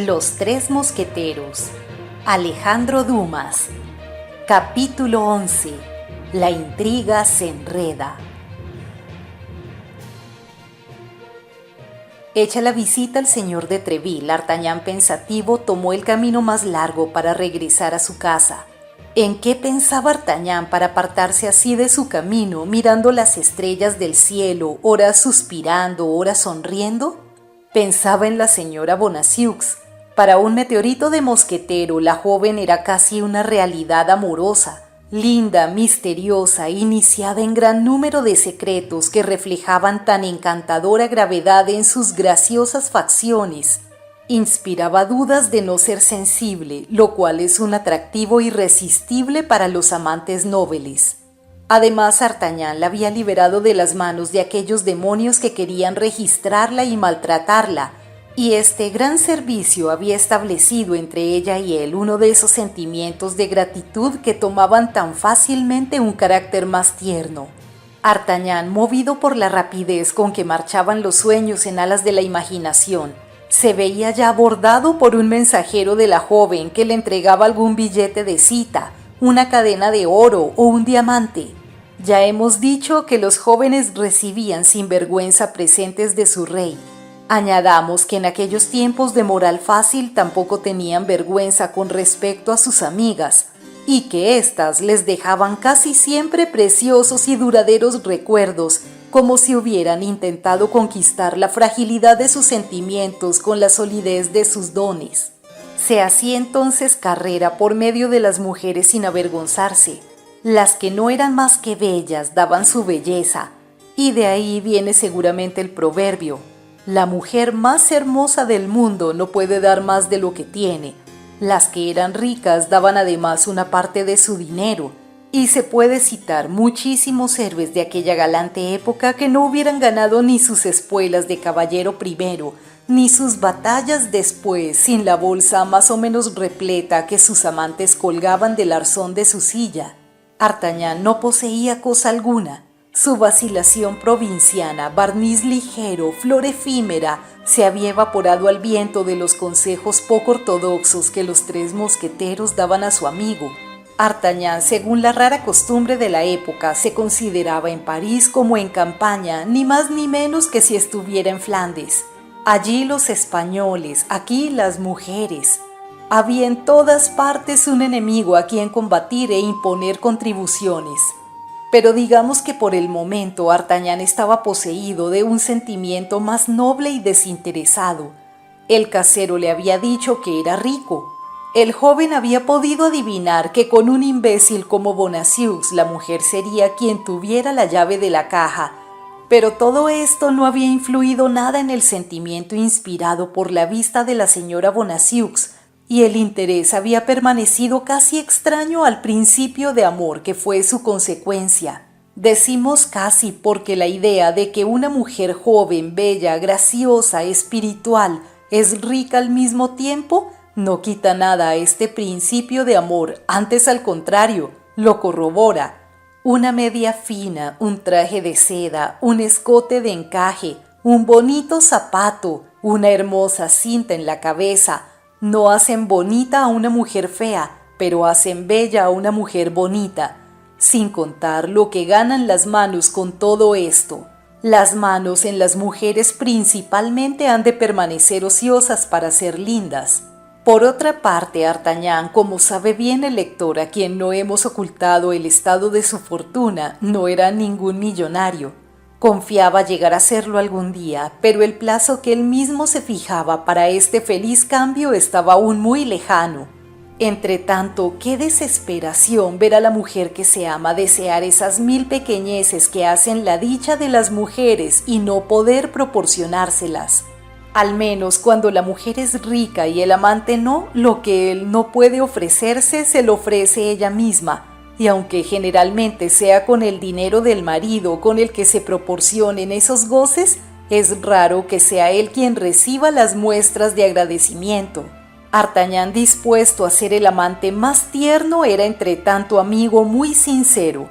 Los tres mosqueteros. Alejandro Dumas. Capítulo 11. La intriga se enreda. Hecha la visita al señor de Treville, D'Artagnan pensativo tomó el camino más largo para regresar a su casa. ¿En qué pensaba D'Artagnan para apartarse así de su camino, mirando las estrellas del cielo, ora suspirando, ora sonriendo? Pensaba en la señora Bonacieux. Para un meteorito de mosquetero, la joven era casi una realidad amorosa, linda, misteriosa, iniciada en gran número de secretos que reflejaban tan encantadora gravedad en sus graciosas facciones. Inspiraba dudas de no ser sensible, lo cual es un atractivo irresistible para los amantes nobles. Además, D'Artagnan la había liberado de las manos de aquellos demonios que querían registrarla y maltratarla, y este gran servicio había establecido entre ella y él uno de esos sentimientos de gratitud que tomaban tan fácilmente un carácter más tierno. D'Artagnan, movido por la rapidez con que marchaban los sueños en alas de la imaginación, se veía ya abordado por un mensajero de la joven que le entregaba algún billete de cita, una cadena de oro o un diamante. Ya hemos dicho que los jóvenes recibían sin vergüenza presentes de su rey. Añadamos que en aquellos tiempos de moral fácil tampoco tenían vergüenza con respecto a sus amigas, y que éstas les dejaban casi siempre preciosos y duraderos recuerdos, como si hubieran intentado conquistar la fragilidad de sus sentimientos con la solidez de sus dones. Se hacía entonces carrera por medio de las mujeres sin avergonzarse. Las que no eran más que bellas daban su belleza, y de ahí viene seguramente el proverbio: la mujer más hermosa del mundo no puede dar más de lo que tiene. Las que eran ricas daban además una parte de su dinero, y se puede citar muchísimos héroes de aquella galante época que no hubieran ganado ni sus espuelas de caballero primero, ni sus batallas después, sin la bolsa más o menos repleta que sus amantes colgaban del arzón de su silla. D'Artagnan no poseía cosa alguna. Su vacilación provinciana, barniz ligero, flor efímera, se había evaporado al viento de los consejos poco ortodoxos que los tres mosqueteros daban a su amigo. D'Artagnan, según la rara costumbre de la época, se consideraba en París como en campaña, ni más ni menos que si estuviera en Flandes. Allí los españoles, aquí las mujeres. Había en todas partes un enemigo a quien combatir e imponer contribuciones. Pero digamos que por el momento D'Artagnan estaba poseído de un sentimiento más noble y desinteresado. El casero le había dicho que era rico. El joven había podido adivinar que con un imbécil como Bonacieux la mujer sería quien tuviera la llave de la caja, pero todo esto no había influido nada en el sentimiento inspirado por la vista de la señora Bonacieux, y el interés había permanecido casi extraño al principio de amor que fue su consecuencia. Decimos casi porque la idea de que una mujer joven, bella, graciosa, espiritual, es rica al mismo tiempo, no quita nada a este principio de amor, antes al contrario, lo corrobora. Una media fina, un traje de seda, un escote de encaje, un bonito zapato, una hermosa cinta en la cabeza, no hacen bonita a una mujer fea, pero hacen bella a una mujer bonita, sin contar lo que ganan las manos con todo esto. Las manos en las mujeres principalmente han de permanecer ociosas para ser lindas. Por otra parte, D'Artagnan, como sabe bien el lector a quien no hemos ocultado el estado de su fortuna, no era ningún millonario. Confiaba llegar a serlo algún día, pero el plazo que él mismo se fijaba para este feliz cambio estaba aún muy lejano. Entretanto, qué desesperación ver a la mujer que se ama desear esas 1000 pequeñeces que hacen la dicha de las mujeres y no poder proporcionárselas. Al menos cuando la mujer es rica y el amante no, lo que él no puede ofrecerse se lo ofrece ella misma, y aunque generalmente sea con el dinero del marido con el que se proporcionen esos goces, es raro que sea él quien reciba las muestras de agradecimiento. D'Artagnan, dispuesto a ser el amante más tierno, era entre tanto amigo muy sincero.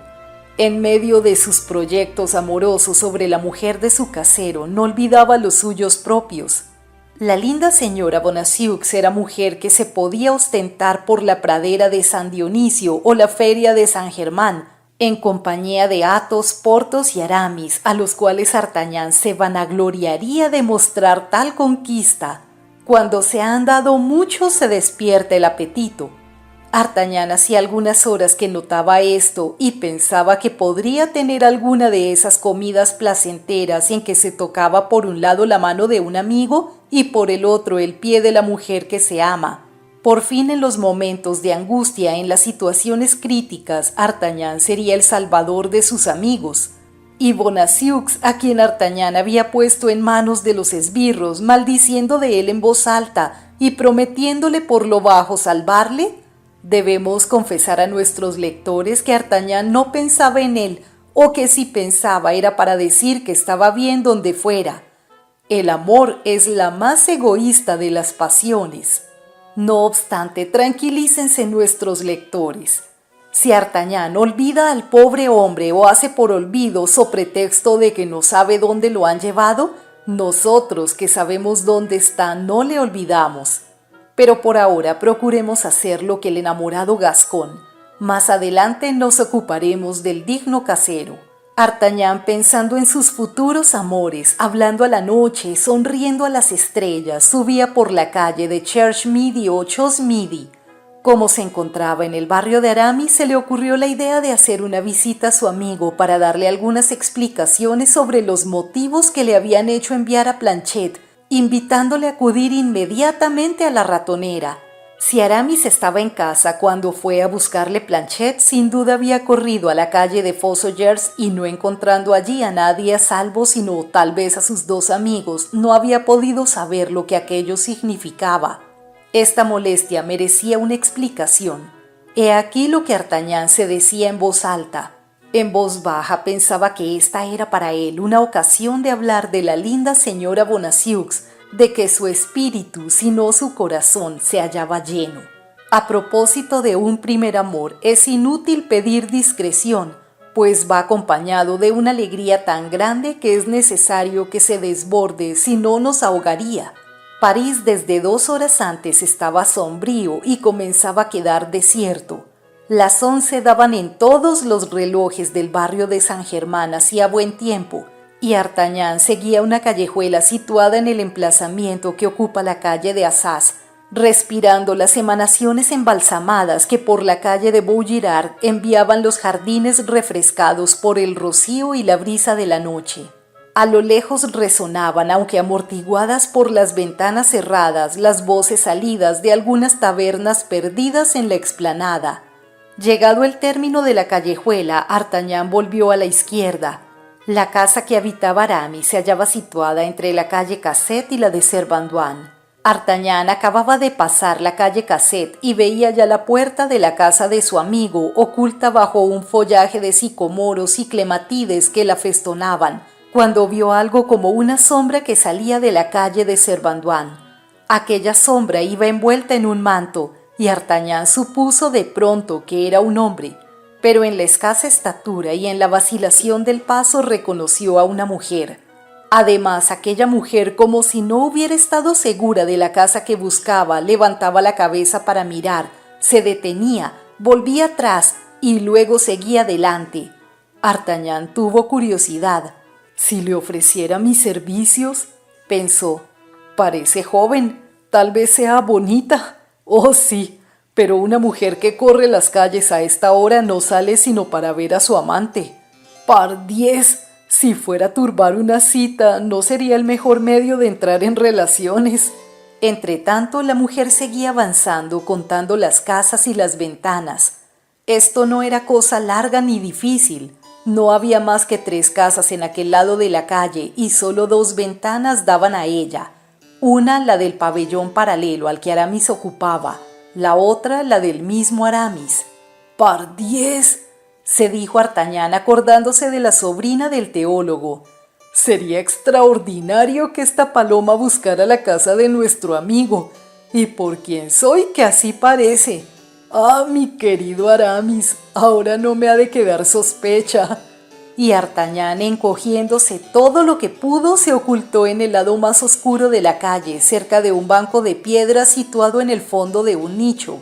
En medio de sus proyectos amorosos sobre la mujer de su casero, no olvidaba los suyos propios. La linda señora Bonacieux era mujer que se podía ostentar por la pradera de San Dionisio o la feria de San Germán, en compañía de Athos, Porthos y Aramis, a los cuales Artagnan se vanagloriaría de mostrar tal conquista. Cuando se han dado mucho se despierta el apetito. Artagnan hacía algunas horas que notaba esto y pensaba que podría tener alguna de esas comidas placenteras en que se tocaba por un lado la mano de un amigo y por el otro el pie de la mujer que se ama. Por fin, en los momentos de angustia, en las situaciones críticas, Artagnan sería el salvador de sus amigos. Y Bonacieux, a quien Artagnan había puesto en manos de los esbirros, maldiciendo de él en voz alta y prometiéndole por lo bajo salvarle, debemos confesar a nuestros lectores que Artagnan no pensaba en él, o que si pensaba era para decir que estaba bien donde fuera. El amor es la más egoísta de las pasiones. No obstante, tranquilícense nuestros lectores. Si Artagnan olvida al pobre hombre o hace por olvido so pretexto de que no sabe dónde lo han llevado, nosotros que sabemos dónde está no le olvidamos. Pero por ahora procuremos hacer lo que el enamorado Gascón. Más adelante nos ocuparemos del digno casero. Artagnan, pensando en sus futuros amores, hablando a la noche, sonriendo a las estrellas, subía por la calle de Cherche-Midi o Chose-Midi. Como se encontraba en el barrio de Aramis, se le ocurrió la idea de hacer una visita a su amigo para darle algunas explicaciones sobre los motivos que le habían hecho enviar a Planchet, invitándole a acudir inmediatamente a la ratonera. Si Aramis estaba en casa cuando fue a buscarle Planchet, sin duda había corrido a la calle de Fossoyeurs y, no encontrando allí a nadie a salvo sino tal vez a sus dos amigos, no había podido saber lo que aquello significaba. Esta molestia merecía una explicación. He aquí lo que Artagnan se decía en voz alta. En voz baja pensaba que esta era para él una ocasión de hablar de la linda señora Bonacieux, de que su espíritu, si no su corazón, se hallaba lleno. A propósito de un primer amor, es inútil pedir discreción, pues va acompañado de una alegría tan grande que es necesario que se desborde, si no nos ahogaría. París desde 2 horas antes estaba sombrío y comenzaba a quedar desierto. Las 11 daban en todos los relojes del barrio de San Germán hacía buen tiempo, y Artagnan seguía una callejuela situada en el emplazamiento que ocupa la calle de Assas, respirando las emanaciones embalsamadas que por la calle de Vaugirard enviaban los jardines refrescados por el rocío y la brisa de la noche. A lo lejos resonaban, aunque amortiguadas por las ventanas cerradas, las voces salidas de algunas tabernas perdidas en la explanada. Llegado el término de la callejuela, Artagnan volvió a la izquierda. La casa que habitaba Aramis se hallaba situada entre la calle Cassette y la de Servandouin. Artagnan acababa de pasar la calle Cassette y veía ya la puerta de la casa de su amigo, oculta bajo un follaje de sicomoros y clematides que la festonaban, cuando vio algo como una sombra que salía de la calle de Servandouin. Aquella sombra iba envuelta en un manto, y Artagnan supuso de pronto que era un hombre, pero en la escasa estatura y en la vacilación del paso reconoció a una mujer. Además, aquella mujer, como si no hubiera estado segura de la casa que buscaba, levantaba la cabeza para mirar, se detenía, volvía atrás y luego seguía adelante. Artagnan tuvo curiosidad. «Si le ofreciera mis servicios», pensó, «parece joven, tal vez sea bonita. Oh, sí, pero una mujer que corre las calles a esta hora no sale sino para ver a su amante. ¡Pardiez! Si fuera a turbar una cita, ¿no sería el mejor medio de entrar en relaciones?» Entretanto, la mujer seguía avanzando, contando las casas y las ventanas. Esto no era cosa larga ni difícil. No había más que 3 casas en aquel lado de la calle y solo 2 ventanas daban a ella. Una, la del pabellón paralelo al que Aramis ocupaba, la otra, la del mismo Aramis. «¡Pardiez!», se dijo Artagnan acordándose de la sobrina del teólogo. «Sería extraordinario que esta paloma buscara la casa de nuestro amigo, y por quien soy que así parece. ¡Ah, mi querido Aramis! Ahora no me ha de quedar sospecha». y Artagnan, encogiéndose todo lo que pudo, se ocultó en el lado más oscuro de la calle, cerca de un banco de piedra situado en el fondo de un nicho.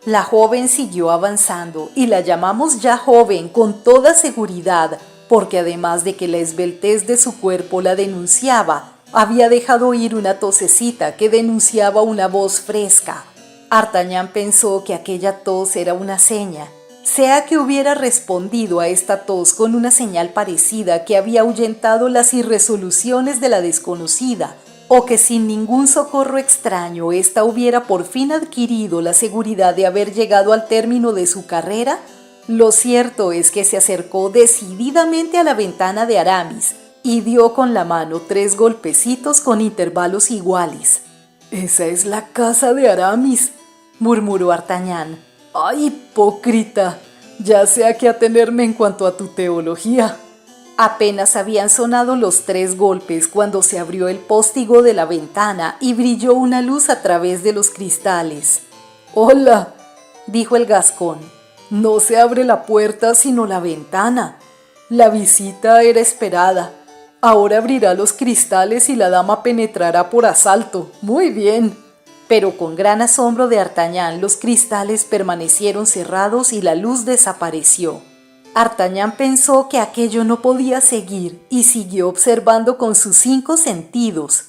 La joven siguió avanzando, y la llamamos ya joven con toda seguridad, porque además de que la esbeltez de su cuerpo la denunciaba, había dejado oír una tosecita que denunciaba una voz fresca. Artagnan pensó que aquella tos era una seña, sea que hubiera respondido a esta tos con una señal parecida que había ahuyentado las irresoluciones de la desconocida, o que sin ningún socorro extraño ésta hubiera por fin adquirido la seguridad de haber llegado al término de su carrera. Lo cierto es que se acercó decididamente a la ventana de Aramis y dio con la mano 3 golpecitos con intervalos iguales. «Esa es la casa de Aramis», murmuró Artagnan. «¡Ay, hipócrita! Ya sé a qué atenerme en cuanto a tu teología». Apenas habían sonado los 3 golpes cuando se abrió el postigo de la ventana y brilló una luz a través de los cristales. «¡Hola!», dijo el gascón. «No se abre la puerta sino la ventana. La visita era esperada. Ahora abrirá los cristales y la dama penetrará por asalto. Muy bien». Pero con gran asombro de Artagnan, los cristales permanecieron cerrados y la luz desapareció. Artagnan pensó que aquello no podía seguir y siguió observando con sus 5 sentidos.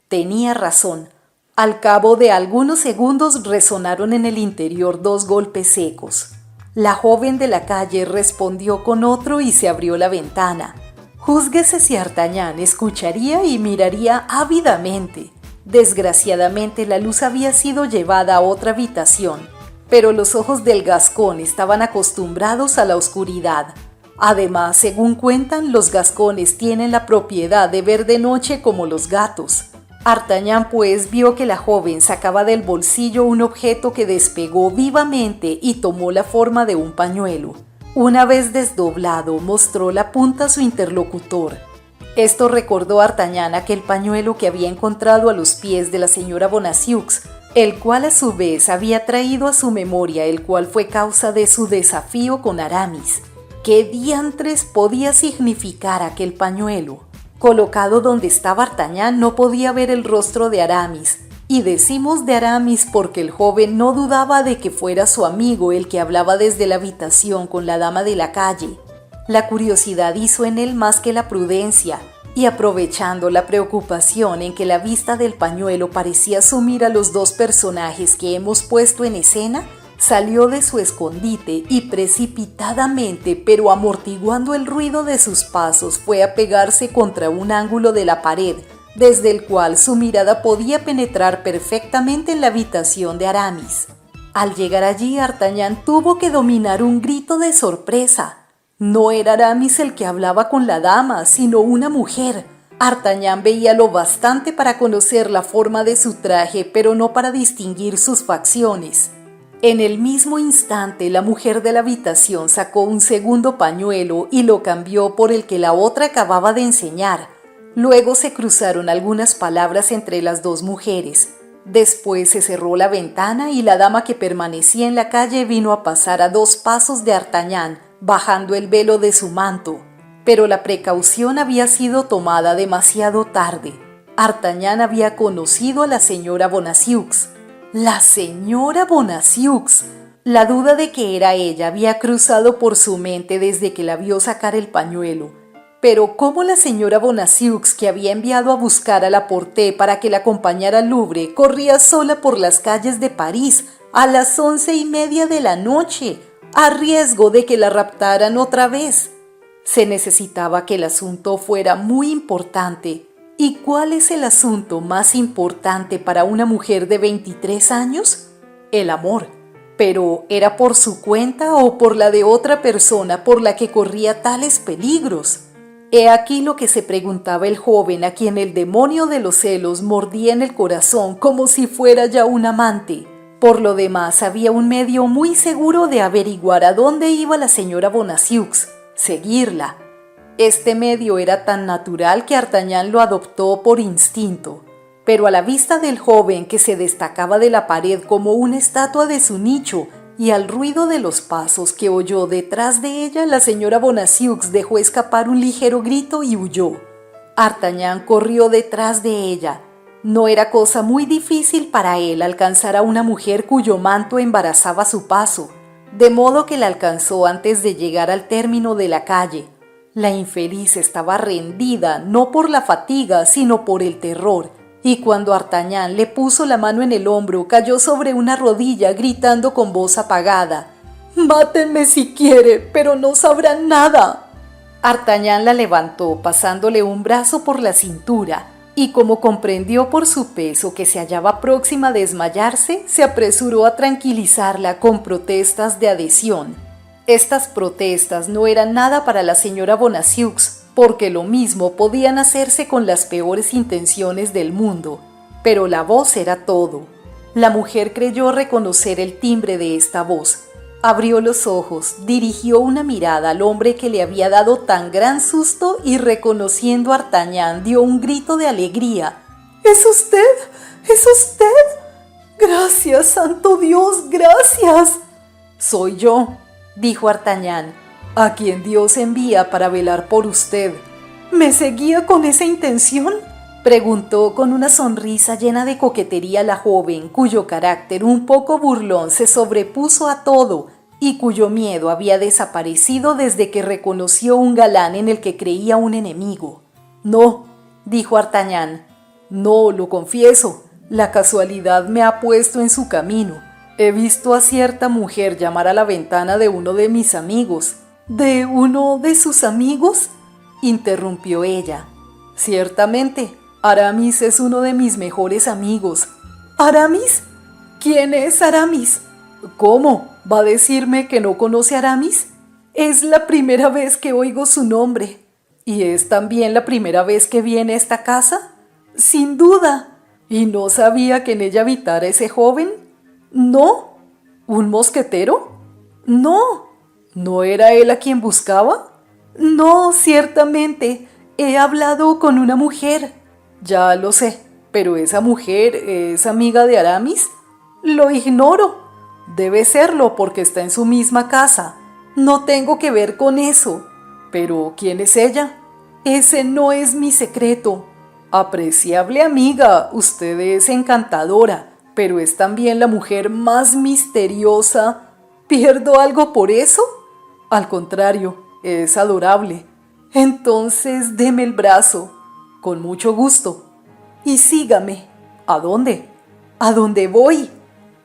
Tenía razón. Al cabo de algunos segundos resonaron en el interior 2 golpes secos. La joven de la calle respondió con otro y se abrió la ventana. Júzguese si Artagnan escucharía y miraría ávidamente. Desgraciadamente la luz había sido llevada a otra habitación, pero los ojos del gascón estaban acostumbrados a la oscuridad. Además, según cuentan, los gascones tienen la propiedad de ver de noche como los gatos. Artagnan pues vio que la joven sacaba del bolsillo un objeto que despegó vivamente y tomó la forma de un pañuelo. Una vez desdoblado, mostró la punta a su interlocutor. Esto recordó a Artagnan aquel pañuelo que había encontrado a los pies de la señora Bonacieux, el cual a su vez había traído a su memoria el cual fue causa de su desafío con Aramis. ¿Qué diantres podía significar aquel pañuelo? Colocado donde estaba Artagnan no podía ver el rostro de Aramis, y decimos de Aramis porque el joven no dudaba de que fuera su amigo el que hablaba desde la habitación con la dama de la calle. La curiosidad hizo en él más que la prudencia, y aprovechando la preocupación en que la vista del pañuelo parecía sumir a los 2 personajes que hemos puesto en escena, salió de su escondite y precipitadamente, pero amortiguando el ruido de sus pasos, fue a pegarse contra un ángulo de la pared, desde el cual su mirada podía penetrar perfectamente en la habitación de Aramis. Al llegar allí, Artagnan tuvo que dominar un grito de sorpresa. No era Aramis el que hablaba con la dama, sino una mujer. Artagnan veía lo bastante para conocer la forma de su traje, pero no para distinguir sus facciones. En el mismo instante, la mujer de la habitación sacó un segundo pañuelo y lo cambió por el que la otra acababa de enseñar. Luego se cruzaron algunas palabras entre las 2 mujeres. Después se cerró la ventana y la dama que permanecía en la calle vino a pasar a 2 pasos de Artagnan, bajando el velo de su manto. Pero la precaución había sido tomada demasiado tarde. Artagnan había conocido a la señora Bonacieux. ¡La señora Bonacieux! La duda de que era ella había cruzado por su mente desde que la vio sacar el pañuelo. Pero ¿cómo la señora Bonacieux, que había enviado a buscar a la Porté para que la acompañara al Louvre, corría sola por las calles de París a las 11:30 de la noche, a riesgo de que la raptaran otra vez? Se necesitaba que el asunto fuera muy importante. ¿Y cuál es el asunto más importante para una mujer de 23 años? El amor. Pero ¿era por su cuenta o por la de otra persona por la que corría tales peligros? He aquí lo que se preguntaba el joven, a quien el demonio de los celos mordía en el corazón como si fuera ya un amante. Por lo demás, había un medio muy seguro de averiguar a dónde iba la señora Bonacieux: seguirla. Este medio era tan natural que Artagnan lo adoptó por instinto. Pero a la vista del joven, que se destacaba de la pared como una estatua de su nicho, y al ruido de los pasos que oyó detrás de ella, la señora Bonacieux dejó escapar un ligero grito y huyó. D'Artagnan corrió detrás de ella. No era cosa muy difícil para él alcanzar a una mujer cuyo manto embarazaba su paso, de modo que la alcanzó antes de llegar al término de la calle. La infeliz estaba rendida no por la fatiga, sino por el terror, y cuando D'Artagnan le puso la mano en el hombro, cayó sobre una rodilla gritando con voz apagada: «Mátenme si quiere, pero no sabrán nada». D'Artagnan la levantó pasándole un brazo por la cintura, y como comprendió por su peso que se hallaba próxima a desmayarse, se apresuró a tranquilizarla con protestas de adhesión. Estas protestas no eran nada para la señora Bonacieux, porque lo mismo podían hacerse con las peores intenciones del mundo, pero la voz era todo. La mujer creyó reconocer el timbre de esta voz. Abrió los ojos, dirigió una mirada al hombre que le había dado tan gran susto y reconociendo a D'Artagnan dio un grito de alegría. «¿Es usted? ¿Es usted? Gracias, santo Dios, gracias». «Soy yo», dijo D'Artagnan, «a quien Dios envía para velar por usted». «¿Me seguía con esa intención?», preguntó con una sonrisa llena de coquetería la joven, cuyo carácter un poco burlón se sobrepuso a todo y cuyo miedo había desaparecido desde que reconoció un galán en el que creía un enemigo. «No», dijo D'Artagnan, «no, lo confieso, la casualidad me ha puesto en su camino. He visto a cierta mujer llamar a la ventana de uno de mis amigos». «¿De uno de sus amigos?», interrumpió ella. «Ciertamente, Aramis es uno de mis mejores amigos». «¿Aramis? ¿Quién es Aramis?». «¿Cómo? ¿Va a decirme que no conoce a Aramis? Es la primera vez que oigo su nombre». «¿Y es también la primera vez que viene a esta casa?». «Sin duda». «¿Y no sabía que en ella habitara ese joven?». «No». «¿Un mosquetero?». «No». «¿No era él a quien buscaba?». «No, ciertamente. He hablado con una mujer». «Ya lo sé, pero ¿esa mujer es amiga de Aramis?». «Lo ignoro». «Debe serlo porque está en su misma casa». «No tengo que ver con eso». «¿Pero quién es ella?». «Ese no es mi secreto». «Apreciable amiga, usted es encantadora, pero es también la mujer más misteriosa». «¿Pierdo algo por eso?». «Al contrario, es adorable». «Entonces deme el brazo». «Con mucho gusto». «Y sígame». «¿A dónde?». «¿A dónde voy?».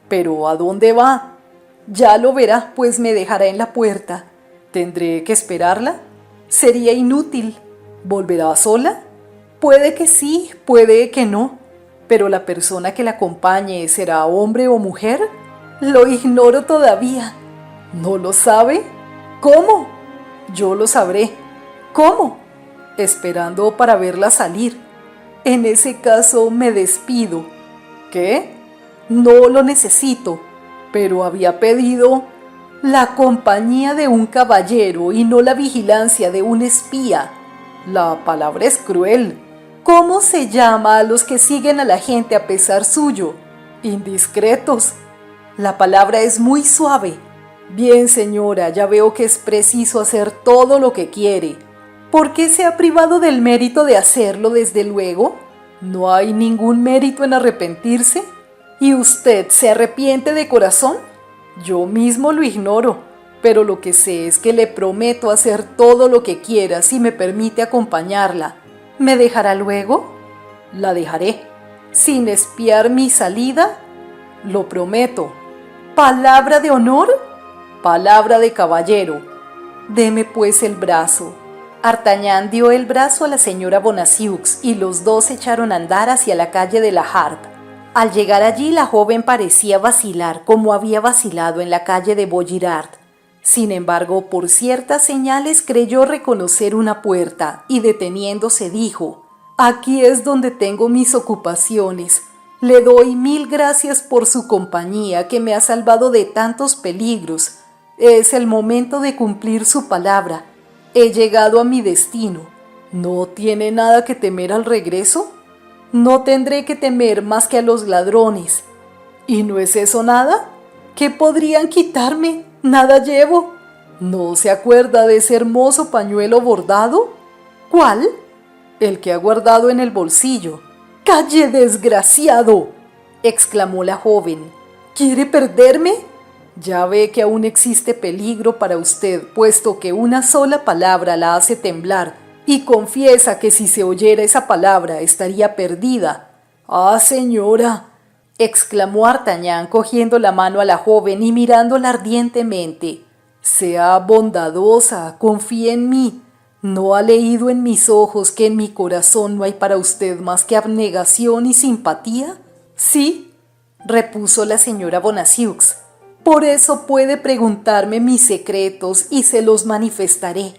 «¿Pero a dónde va?». «Ya lo verá, pues me dejará en la puerta». «¿Tendré que esperarla?». «Sería inútil». «¿Volverá sola?». «Puede que sí, puede que no». «¿Pero la persona que la acompañe será hombre o mujer?». «Lo ignoro todavía». «¿No lo sabe?». «¿Cómo?». «Yo lo sabré». «¿Cómo?». «Esperando para verla salir». «En ese caso me despido». «¿Qué?». «No lo necesito». «Pero había pedido». «La compañía de un caballero y no la vigilancia de un espía». «La palabra es cruel». «¿Cómo se llama a los que siguen a la gente a pesar suyo?». «Indiscretos». «La palabra es muy suave». «Bien, señora, ya veo que es preciso hacer todo lo que quiere». «¿Por qué se ha privado del mérito de hacerlo, desde luego?». «No hay ningún mérito en arrepentirse». «¿Y usted se arrepiente de corazón?». «Yo mismo lo ignoro, pero lo que sé es que le prometo hacer todo lo que quiera si me permite acompañarla». «¿Me dejará luego?». «La dejaré». «¿Sin espiar mi salida?». «Lo prometo». «¿Palabra de honor?». «Palabra de caballero». «Deme pues el brazo». D'Artagnan dio el brazo a la señora Bonacieux y los dos echaron a andar hacia la calle de la Harpe. Al llegar allí, la joven parecía vacilar como había vacilado en la calle de Vaugirard. Sin embargo, por ciertas señales creyó reconocer una puerta y deteniéndose dijo: «Aquí es donde tengo mis ocupaciones. Le doy 1000 gracias por su compañía que me ha salvado de tantos peligros. Es el momento de cumplir su palabra. He llegado a mi destino. ¿No tiene nada que temer al regreso?». «No tendré que temer más que a los ladrones». «¿Y no es eso nada?». ¿Qué podrían quitarme? Nada llevo. ¿No se acuerda de ese hermoso pañuelo bordado? ¿Cuál? El que ha guardado en el bolsillo. ¡Calle, desgraciado!, exclamó la joven. ¿Quiere perderme? Ya ve que aún existe peligro para usted, puesto que una sola palabra la hace temblar, y confiesa que si se oyera esa palabra estaría perdida. ¡Ah, señora!, exclamó Artagnan cogiendo la mano a la joven y mirándola ardientemente. Sea bondadosa, confíe en mí. ¿No ha leído en mis ojos que en mi corazón no hay para usted más que abnegación y simpatía? Sí, repuso la señora Bonacieux. Por eso puede preguntarme mis secretos y se los manifestaré,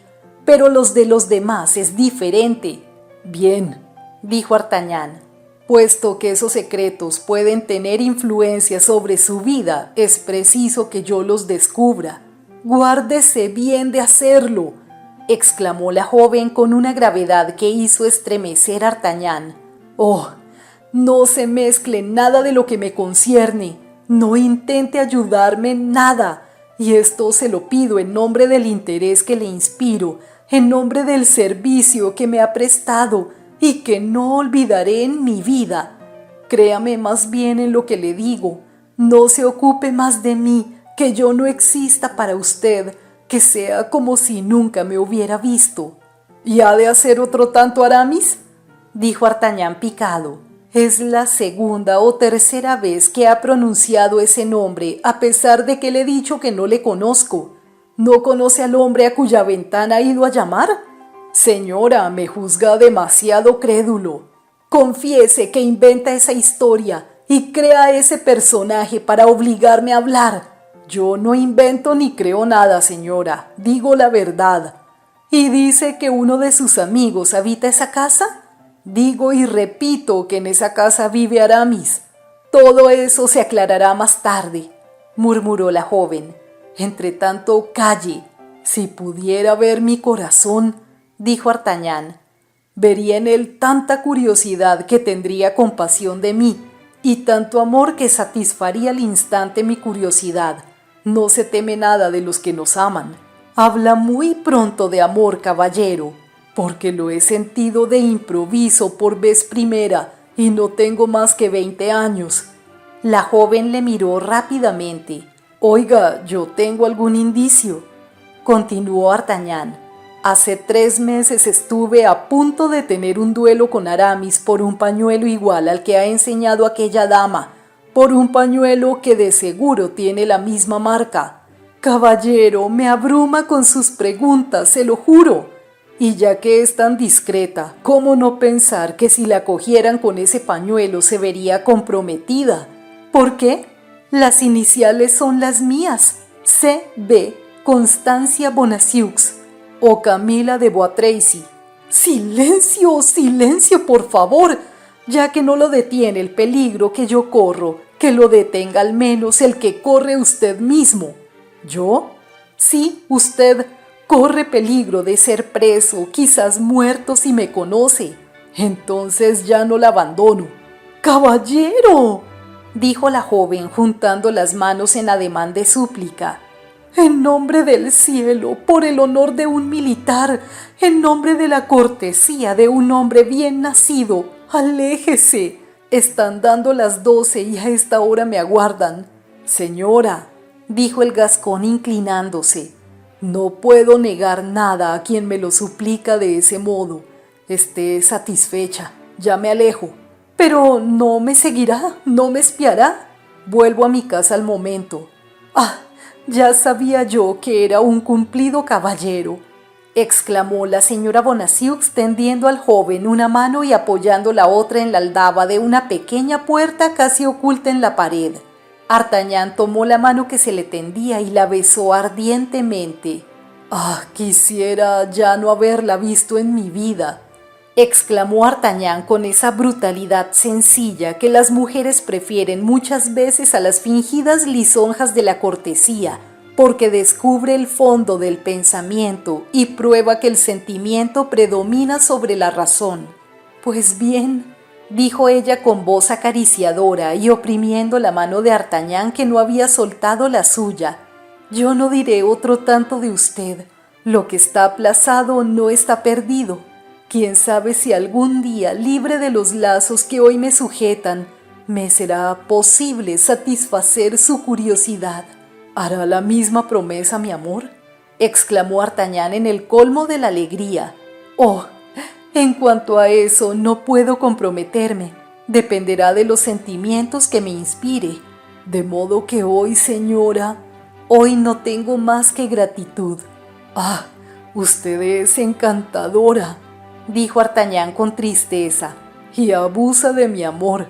pero los de los demás es diferente. Bien, dijo Artagnan, puesto que esos secretos pueden tener influencia sobre su vida, es preciso que yo los descubra. Guárdese bien de hacerlo, exclamó la joven con una gravedad que hizo estremecer a Artagnan. Oh, no se mezcle nada de lo que me concierne, no intente ayudarme en nada, y esto se lo pido en nombre del interés que le inspiro, en nombre del servicio que me ha prestado y que no olvidaré en mi vida. Créame más bien en lo que le digo, no se ocupe más de mí, que yo no exista para usted, que sea como si nunca me hubiera visto. ¿Y ha de hacer otro tanto Aramis?, dijo Artagnan picado. Es la segunda o tercera vez que ha pronunciado ese nombre, a pesar de que le he dicho que no le conozco. ¿No conoce al hombre a cuya ventana ha ido a llamar? Señora, me juzga demasiado crédulo. Confiese que inventa esa historia y crea ese personaje para obligarme a hablar. Yo no invento ni creo nada, señora, digo la verdad. ¿Y dice que uno de sus amigos habita esa casa? Digo y repito que en esa casa vive Aramis. Todo eso se aclarará más tarde, murmuró la joven. Entretanto, calle. Si pudiera ver mi corazón, dijo Artagnan, vería en él tanta curiosidad que tendría compasión de mí, y tanto amor que satisfaría al instante mi curiosidad. No se teme nada de los que nos aman. Habla muy pronto de amor, caballero, porque lo he sentido de improviso por vez primera y no tengo más que 20 años. La joven le miró rápidamente. Oiga, yo tengo algún indicio, continuó Artagnan. Hace 3 meses estuve a punto de tener un duelo con Aramis por un pañuelo igual al que ha enseñado aquella dama, por un pañuelo que de seguro tiene la misma marca. Caballero, me abruma con sus preguntas, se lo juro. Y ya que es tan discreta, ¿cómo no pensar que si la cogieran con ese pañuelo se vería comprometida? ¿Por qué? Las iniciales son las mías, C.B. Constancia Bonacieux o Camila de Bois Tracy. ¡Silencio, silencio, por favor! Ya que no lo detiene el peligro que yo corro, que lo detenga al menos el que corre usted mismo. ¿Yo? Sí, usted corre peligro de ser preso, quizás muerto si me conoce. Entonces ya no la abandono. ¡Caballero!, dijo la joven juntando las manos en ademán de súplica. En nombre del cielo, por el honor de un militar, en nombre de la cortesía de un hombre bien nacido, aléjese. Están dando las 12 y a esta hora me aguardan. Señora, dijo el gascón inclinándose, no puedo negar nada a quien me lo suplica de ese modo. Esté satisfecha, ya me alejo. Pero no me seguirá, no me espiará. Vuelvo a mi casa al momento. ¡Ah! Ya sabía yo que era un cumplido caballero, exclamó la señora Bonacieux tendiendo al joven una mano y apoyando la otra en la aldaba de una pequeña puerta casi oculta en la pared. Artagnan tomó la mano que se le tendía y la besó ardientemente. ¡Ah, quisiera ya no haberla visto en mi vida!, exclamó Artagnan con esa brutalidad sencilla que las mujeres prefieren muchas veces a las fingidas lisonjas de la cortesía, porque descubre el fondo del pensamiento y prueba que el sentimiento predomina sobre la razón. Pues bien, dijo ella con voz acariciadora y oprimiendo la mano de D'Artagnan, que no había soltado la suya. Yo no diré otro tanto de usted. Lo que está aplazado no está perdido. Quién sabe si algún día, libre de los lazos que hoy me sujetan, me será posible satisfacer su curiosidad. ¿Hará la misma promesa, mi amor?, exclamó D'Artagnan en el colmo de la alegría. Oh, en cuanto a eso, no puedo comprometerme. Dependerá de los sentimientos que me inspire. De modo que hoy, señora, hoy no tengo más que gratitud. Ah, usted es encantadora, dijo D'Artagnan con tristeza, y abusa de mi amor.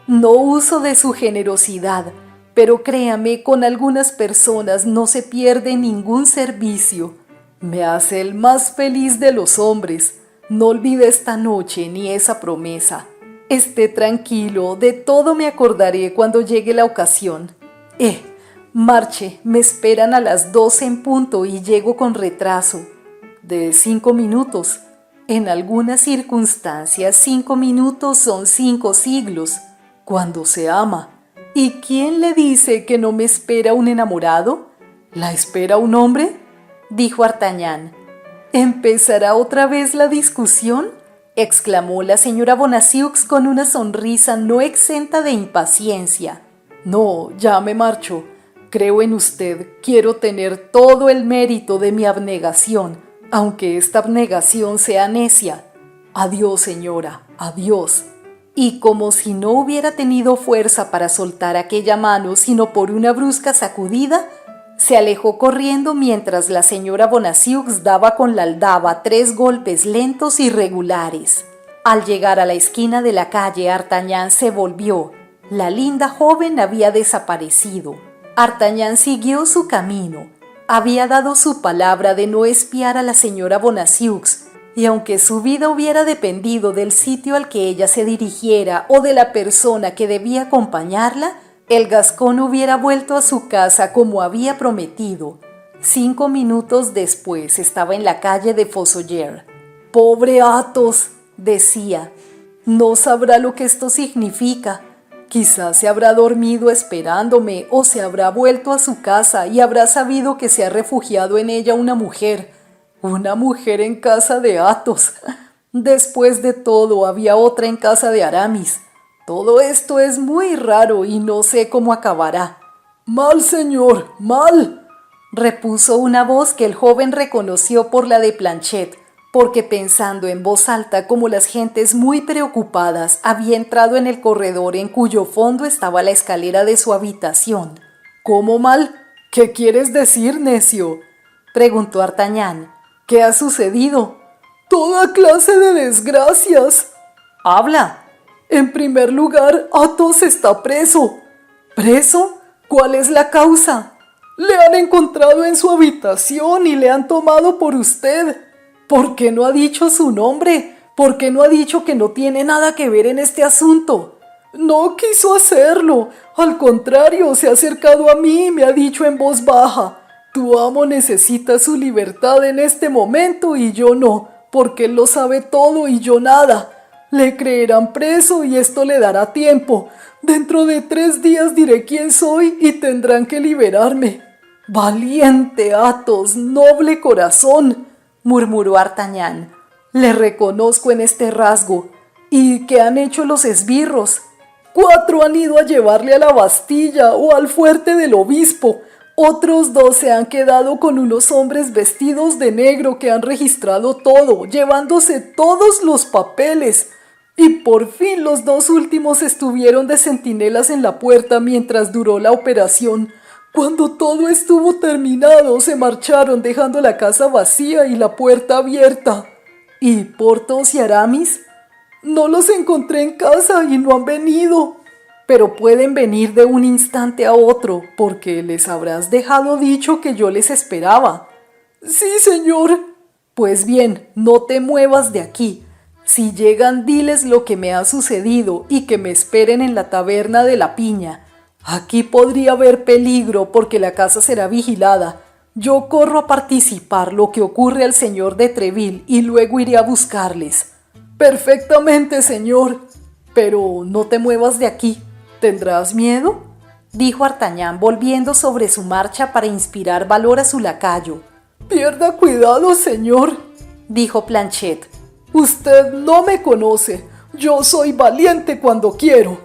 No uso de su generosidad, pero créame, con algunas personas no se pierde ningún servicio. Me hace el más feliz de los hombres. No olvide esta noche ni esa promesa. Esté tranquilo, de todo me acordaré cuando llegue la ocasión. Marche, me esperan a las 12 en punto y llego con retraso de 5 minutos. En algunas circunstancias 5 minutos son 5 siglos, cuando se ama. ¿Y quién le dice que no me espera un enamorado? ¿La espera un hombre?, dijo D'Artagnan. ¿Empezará otra vez la discusión?, exclamó la señora Bonacieux con una sonrisa no exenta de impaciencia. No, ya me marcho. Creo en usted, quiero tener todo el mérito de mi abnegación, aunque esta abnegación sea necia. Adiós, señora, adiós. Y como si no hubiera tenido fuerza para soltar aquella mano sino por una brusca sacudida, se alejó corriendo mientras la señora Bonacieux daba con la aldaba 3 golpes lentos y regulares. Al llegar a la esquina de la calle, D'Artagnan se volvió. La linda joven había desaparecido. D'Artagnan siguió su camino. Había dado su palabra de no espiar a la señora Bonacieux, y aunque su vida hubiera dependido del sitio al que ella se dirigiera o de la persona que debía acompañarla, el gascón hubiera vuelto a su casa como había prometido. 5 minutos después estaba en la calle de Fossoyeurs. «Pobre Athos», decía, «no sabrá lo que esto significa. Quizás se habrá dormido esperándome o se habrá vuelto a su casa y habrá sabido que se ha refugiado en ella una mujer en casa de Athos. Después de todo, había otra en casa de Aramis. Todo esto es muy raro y no sé cómo acabará». «Mal, señor, mal», repuso una voz que el joven reconoció por la de Planchet, porque pensando en voz alta como las gentes muy preocupadas, había entrado en el corredor en cuyo fondo estaba la escalera de su habitación. «¿Cómo mal? ¿Qué quieres decir, necio?», preguntó D'Artagnan. «¿Qué ha sucedido?» «Toda clase de desgracias». «Habla». «En primer lugar, Athos está preso». «¿Preso? ¿Cuál es la causa?» «Le han encontrado en su habitación y le han tomado por usted». «¿Por qué no ha dicho su nombre? ¿Por qué no ha dicho que no tiene nada que ver en este asunto?» «No quiso hacerlo. Al contrario, se ha acercado a mí y me ha dicho en voz baja: tu amo necesita su libertad en este momento y yo no, porque él lo sabe todo y yo nada. Le creerán preso y esto le dará tiempo. Dentro de 3 días diré quién soy y tendrán que liberarme». «Valiente Athos, noble corazón», murmuró D'Artagnan. «Le reconozco en este rasgo. ¿Y qué han hecho los esbirros?» «4 han ido a llevarle a la Bastilla o al fuerte del obispo. Otros 2 se han quedado con unos hombres vestidos de negro que han registrado todo, llevándose todos los papeles. Y por fin los 2 últimos estuvieron de centinelas en la puerta mientras duró la operación. Cuando todo estuvo terminado, se marcharon dejando la casa vacía y la puerta abierta». «¿Y Porthos y Aramis?» «No los encontré en casa y no han venido». «Pero pueden venir de un instante a otro, porque les habrás dejado dicho que yo les esperaba». «Sí, señor». «Pues bien, no te muevas de aquí. Si llegan, diles lo que me ha sucedido y que me esperen en la taberna de la Piña. Aquí podría haber peligro porque la casa será vigilada. Yo corro a participar lo que ocurre al señor de Treville y luego iré a buscarles». «Perfectamente, señor». Pero no te muevas de aquí. ¿Tendrás miedo?, dijo Artagnan volviendo sobre su marcha para inspirar valor a su lacayo. Pierda cuidado, señor, dijo Planchet. Usted no me conoce. Yo soy valiente cuando quiero.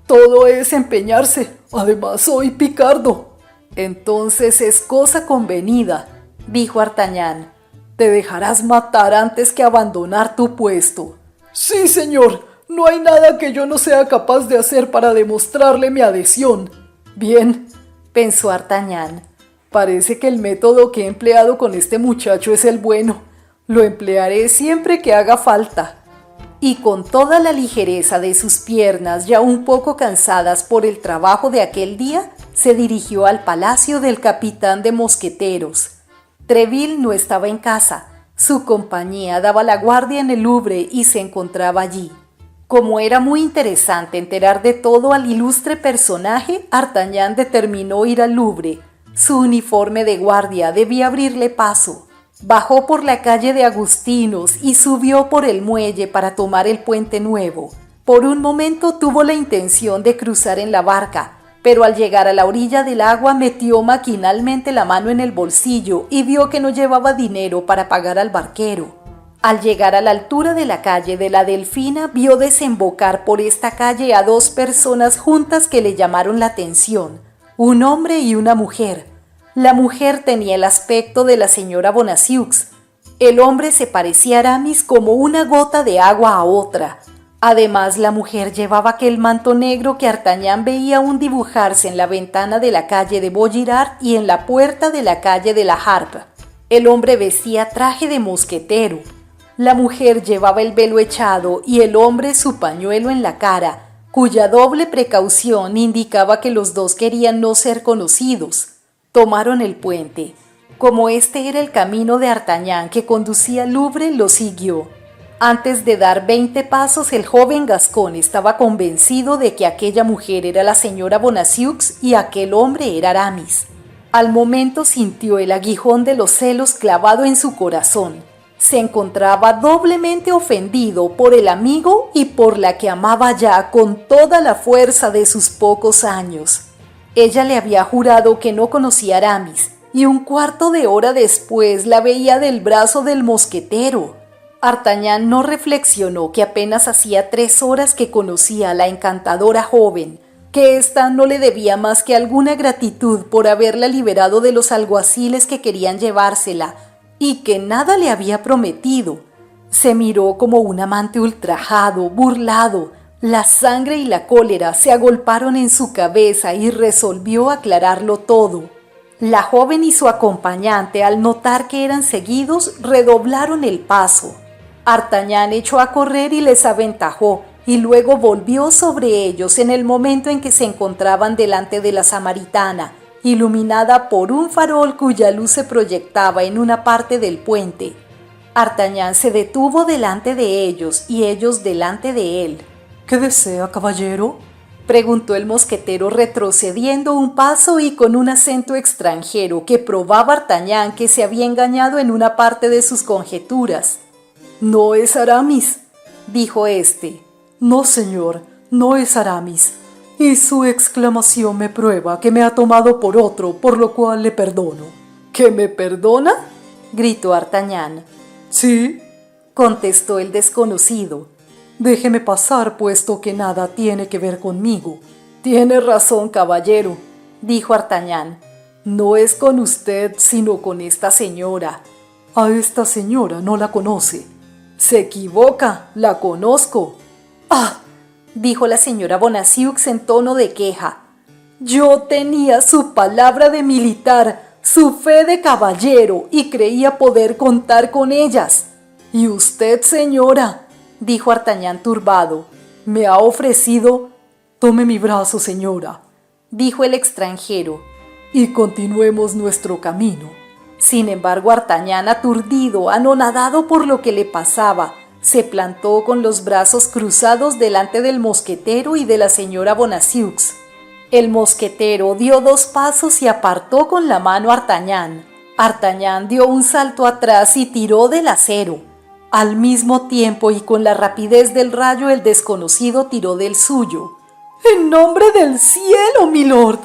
Todo es empeñarse. Además soy picardo. Entonces es cosa convenida, dijo Artagnan. Te dejarás matar antes que abandonar tu puesto. Sí, señor. No hay nada que yo no sea capaz de hacer para demostrarle mi adhesión. Bien, pensó Artagnan. Parece que el método que he empleado con este muchacho es el bueno. Lo emplearé siempre que haga falta. Y con toda la ligereza de sus piernas, ya un poco cansadas por el trabajo de aquel día, se dirigió al palacio del capitán de mosqueteros. Tréville no estaba en casa. Su compañía daba la guardia en el Louvre y se encontraba allí. Como era muy interesante enterar de todo al ilustre personaje, Artagnan determinó ir al Louvre. Su uniforme de guardia debía abrirle paso. Bajó por la calle de Agustinos y subió por el muelle para tomar el puente nuevo. Por un momento tuvo la intención de cruzar en la barca, pero al llegar a la orilla del agua metió maquinalmente la mano en el bolsillo y vio que no llevaba dinero para pagar al barquero. Al llegar a la altura de la calle de la Delfina, vio desembocar por esta calle a dos personas juntas que le llamaron la atención, un hombre y una mujer. La mujer tenía el aspecto de la señora Bonacieux. El hombre se parecía a Aramis como una gota de agua a otra. Además, la mujer llevaba aquel manto negro que Artagnan veía aún dibujarse en la ventana de la calle de Vaugirard y en la puerta de la calle de la Harpe. El hombre vestía traje de mosquetero. La mujer llevaba el velo echado y el hombre su pañuelo en la cara, cuya doble precaución indicaba que los dos querían no ser conocidos. Tomaron el puente. Como este era el camino de Artagnan que conducía al Louvre, lo siguió. Antes de dar 20 pasos, el joven gascón estaba convencido de que aquella mujer era la señora Bonacieux y aquel hombre era Aramis. Al momento sintió el aguijón de los celos clavado en su corazón. Se encontraba doblemente ofendido por el amigo y por la que amaba ya con toda la fuerza de sus pocos años. Ella le había jurado que no conocía a Aramis, y un cuarto de hora después la veía del brazo del mosquetero. Artagnan no reflexionó que apenas hacía 3 horas que conocía a la encantadora joven, que ésta no le debía más que alguna gratitud por haberla liberado de los alguaciles que querían llevársela, y que nada le había prometido. Se miró como un amante ultrajado, burlado. La sangre y la cólera se agolparon en su cabeza y resolvió aclararlo todo. La joven y su acompañante, al notar que eran seguidos, redoblaron el paso. Artagnan echó a correr y les aventajó, y luego volvió sobre ellos en el momento en que se encontraban delante de la Samaritana, iluminada por un farol cuya luz se proyectaba en una parte del puente. Artagnan se detuvo delante de ellos y ellos delante de él. ¿Qué desea, caballero?, preguntó el mosquetero retrocediendo un paso y con un acento extranjero que probaba a Artagnan que se había engañado en una parte de sus conjeturas. «¿No es Aramis?», dijo éste. «No, señor, no es Aramis. Y su exclamación me prueba que me ha tomado por otro, por lo cual le perdono». «¿Que me perdona?», gritó Artagnan. «Sí», contestó el desconocido. «Déjeme pasar, puesto que nada tiene que ver conmigo». «Tiene razón, caballero», dijo Artagnan. «No es con usted, sino con esta señora». «A esta señora no la conoce». «Se equivoca, la conozco». «¡Ah!», dijo la señora Bonacieux en tono de queja. «Yo tenía su palabra de militar, su fe de caballero, y creía poder contar con ellas. Y usted, señora», dijo Artagnan turbado, «me ha ofrecido...». «Tome mi brazo, señora», dijo el extranjero, «y continuemos nuestro camino». Sin embargo, Artagnan, aturdido, anonadado por lo que le pasaba, se plantó con los brazos cruzados delante del mosquetero y de la señora Bonacieux. El mosquetero dio 2 pasos y apartó con la mano a Artagnan. Artagnan dio un salto atrás y tiró del acero. Al mismo tiempo y con la rapidez del rayo, el desconocido tiró del suyo. «¡En nombre del cielo, milord!»,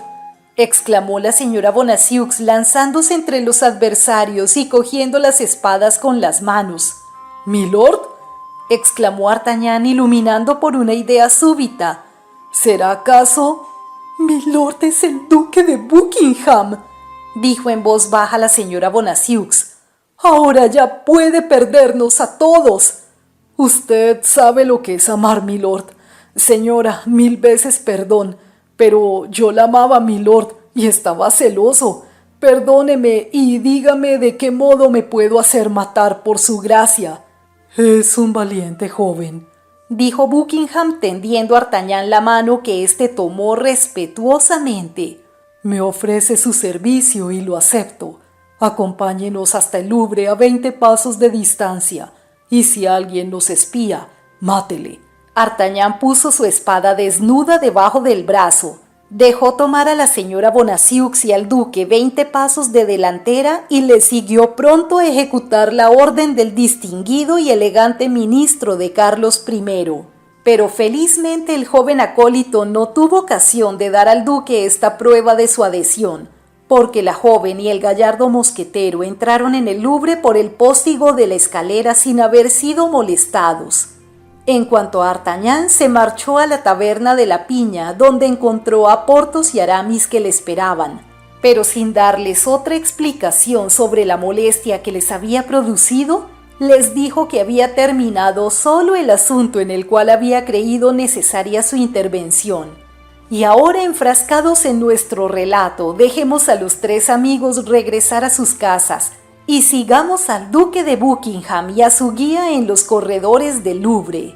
exclamó la señora Bonacieux, lanzándose entre los adversarios y cogiendo las espadas con las manos. «¿Milord?», exclamó Artagnan, iluminando por una idea súbita. «¿Será acaso...?» «Milord es el duque de Buckingham», dijo en voz baja la señora Bonacieux. «Ahora ya puede perdernos a todos». «Usted sabe lo que es amar, milord. Señora, 1000 veces perdón, pero yo la amaba, milord, y estaba celoso. Perdóneme y dígame de qué modo me puedo hacer matar por su gracia». «Es un valiente joven», dijo Buckingham, tendiendo a Artagnan la mano que éste tomó respetuosamente. «Me ofrece su servicio y lo acepto. Acompáñenos hasta el Louvre a 20 pasos de distancia, y si alguien nos espía, mátele». Artagnan puso su espada desnuda debajo del brazo, dejó tomar a la señora Bonacieux y al duque 20 pasos de delantera y le siguió pronto a ejecutar la orden del distinguido y elegante ministro de Carlos I. Pero felizmente el joven acólito no tuvo ocasión de dar al duque esta prueba de su adhesión, porque la joven y el gallardo mosquetero entraron en el Louvre por el postigo de la escalera sin haber sido molestados. En cuanto a Artagnan, se marchó a la taberna de la Piña, donde encontró a Porthos y Aramis que le esperaban, pero sin darles otra explicación sobre la molestia que les había producido, les dijo que había terminado solo el asunto en el cual había creído necesaria su intervención. Y ahora, enfrascados en nuestro relato, dejemos a los tres amigos regresar a sus casas y sigamos al duque de Buckingham y a su guía en los corredores del Louvre.